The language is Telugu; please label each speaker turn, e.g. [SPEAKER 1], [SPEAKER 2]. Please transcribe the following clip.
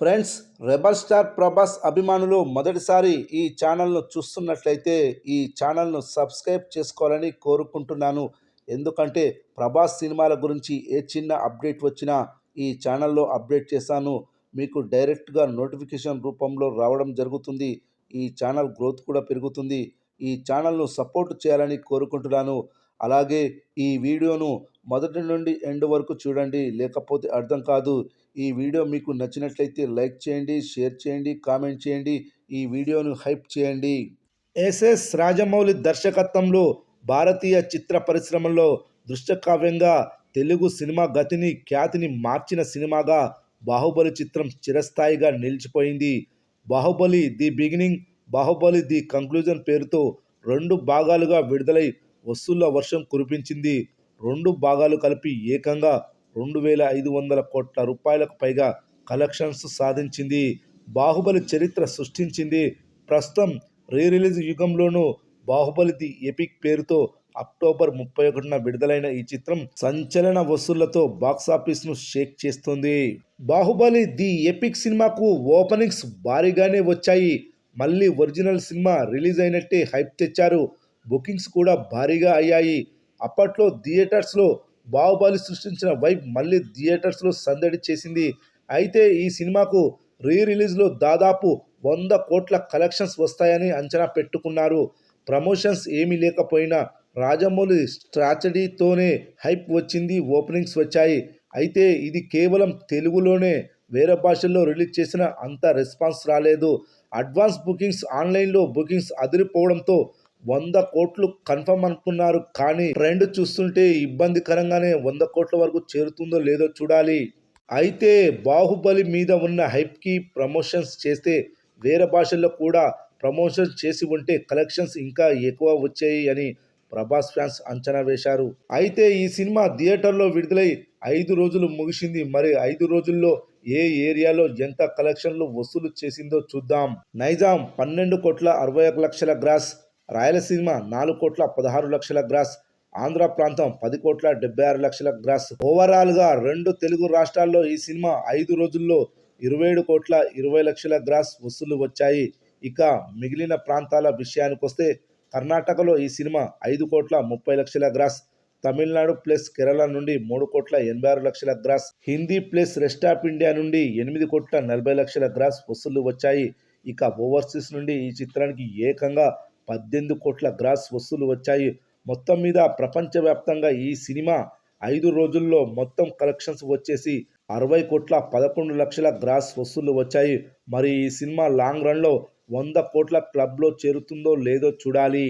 [SPEAKER 1] ఫ్రెండ్స్, రెబల్ స్టార్ ప్రభాస్ అభిమానులు మొదటిసారి ఈ ఛానల్ను చూస్తున్నట్లయితే ఈ ఛానల్ను సబ్స్క్రైబ్ చేసుకోవాలని కోరుకుంటున్నాను. ఎందుకంటే ప్రభాస్ సినిమాల గురించి ఏ చిన్న అప్డేట్ వచ్చినా ఈ ఛానల్లో అప్డేట్ చేశాను. మీకు డైరెక్ట్గా నోటిఫికేషన్ రూపంలో రావడం జరుగుతుంది. ఈ ఛానల్ గ్రోత్ కూడా పెరుగుతుంది. ఈ ఛానల్ను సపోర్ట్ చేయాలని కోరుకుంటున్నాను. అలాగే ఈ వీడియోను మొదటి నుండి ఎండ్ వరకు చూడండి, లేకపోతే అర్థం కాదు. ఈ వీడియో మీకు నచ్చినట్లయితే లైక్ చేయండి, షేర్ చేయండి, కామెంట్ చేయండి. ఈ వీడియోను హైప్ చేయండి. ఎస్ఎస్ రాజమౌళి దర్శకత్వంలో భారతీయ చిత్ర పరిశ్రమలో దృశ్యకావ్యంగా తెలుగు సినిమా గతిని ఖ్యాతిని మార్చిన సినిమాగా బాహుబలి చిత్రం చిరస్థాయిగా నిలిచిపోయింది. Baahubali the beginning, Baahubali the conclusion పేరుతో 2 భాగాలుగా విడుదలై వసూళ్ల వర్షం కురిపించింది. 2 భాగాలు కలిపి ఏకంగా 2,500 కోట్ల రూపాయలకు పైగా కలెక్షన్స్ సాధించింది. బాహుబలి చరిత్ర సృష్టించింది. ప్రస్తుతం రిలీజ్ యుగంలోనూ బాహుబలి ది ఎపిక్ పేరుతో అక్టోబర్ 31న విడుదలైన ఈ చిత్రం సంచలన వసూళ్లతో బాక్సాఫీస్ను షేక్ చేస్తుంది. బాహుబలి ది ఎపిక్ సినిమాకు ఓపెనింగ్స్ భారీగానే వచ్చాయి. మళ్ళీ ఒరిజినల్ సినిమా రిలీజ్ అయినట్టే హైప్ తెచ్చారు. బుకింగ్స్ కూడా భారీగా అయ్యాయి. అప్పట్లో థియేటర్స్లో బాహుబలి సృష్టించిన వైబ్ మళ్ళీ థియేటర్స్లో సందడి చేసింది. అయితే ఈ సినిమాకు రిలీజ్లో దాదాపు 100 కోట్ల కలెక్షన్స్ వస్తాయని అంచనా పెట్టుకున్నారు. ప్రమోషన్స్ ఏమీ లేకపోయినా రాజమౌళి స్ట్రాటజీతోనే హైప్ వచ్చింది, ఓపెనింగ్స్ వచ్చాయి. అయితే ఇది కేవలం తెలుగులోనే, వేరే భాషల్లో రిలీజ్ చేసిన అంత రెస్పాన్స్ రాలేదు. అడ్వాన్స్ బుకింగ్స్, ఆన్లైన్లో బుకింగ్స్ అదిరిపోవడంతో 100 కోట్లు కన్ఫర్మ్ అనుకున్నారు. కానీ ట్రెండ్ చూస్తుంటే ఇబ్బందికరంగానే 100 కోట్ల వరకు చేరుతుందో లేదో చూడాలి. అయితే బాహుబలి మీద ఉన్న హైప్కి ప్రమోషన్స్ చేస్తే, వేరే భాషల్లో కూడా ప్రమోషన్స్ చేసి ఉంటే కలెక్షన్స్ ఇంకా ఎక్కువ వచ్చాయి అని ప్రభాస్ ఫ్యాన్స్ అంచనా వేశారు. అయితే ఈ సినిమా థియేటర్లో విడుదలై 5 రోజులు ముగిసింది. మరి 5 రోజుల్లో ఏ ఏరియాలో ఎంత కలెక్షన్లు వసూలు చేసిందో చూద్దాం. నైజాం 12 కోట్ల 61 లక్షల గ్రాస్, రాయలసీమ 4 కోట్ల 16 లక్షల గ్రాస్, ఆంధ్ర ప్రాంతం 10 కోట్ల 76 లక్షల గ్రాస్. ఓవరాల్గా 2 తెలుగు రాష్ట్రాల్లో ఈ సినిమా 5 రోజుల్లో 27 కోట్ల 20 లక్షల గ్రాస్ వసూలు వచ్చాయి. ఇక మిగిలిన ప్రాంతాల విషయానికొస్తే కర్ణాటకలో ఈ సినిమా 5 కోట్ల 30 లక్షల గ్రాస్, తమిళనాడు ప్లస్ కేరళ నుండి 3 కోట్ల 86 లక్షల gross, Hindi plus rest of India నుండి 8 కోట్ల 40 లక్షల గ్రాస్ వసూళ్లు వచ్చాయి. ఇక ఓవర్సీస్ నుండి ఈ చిత్రానికి ఏకంగా 18 కోట్ల గ్రాస్ వసూలు వచ్చాయి. మొత్తం మీద ప్రపంచవ్యాప్తంగా ఈ సినిమా 5 రోజుల్లో మొత్తం కలెక్షన్స్ వచ్చేసి 60 కోట్ల 11 లక్షల గ్రాస్ వసూళ్లు వచ్చాయి. మరి ఈ సినిమా లాంగ్ రన్లో 100 కోట్ల క్లబ్లో చేరుతుందో లేదో చూడాలి.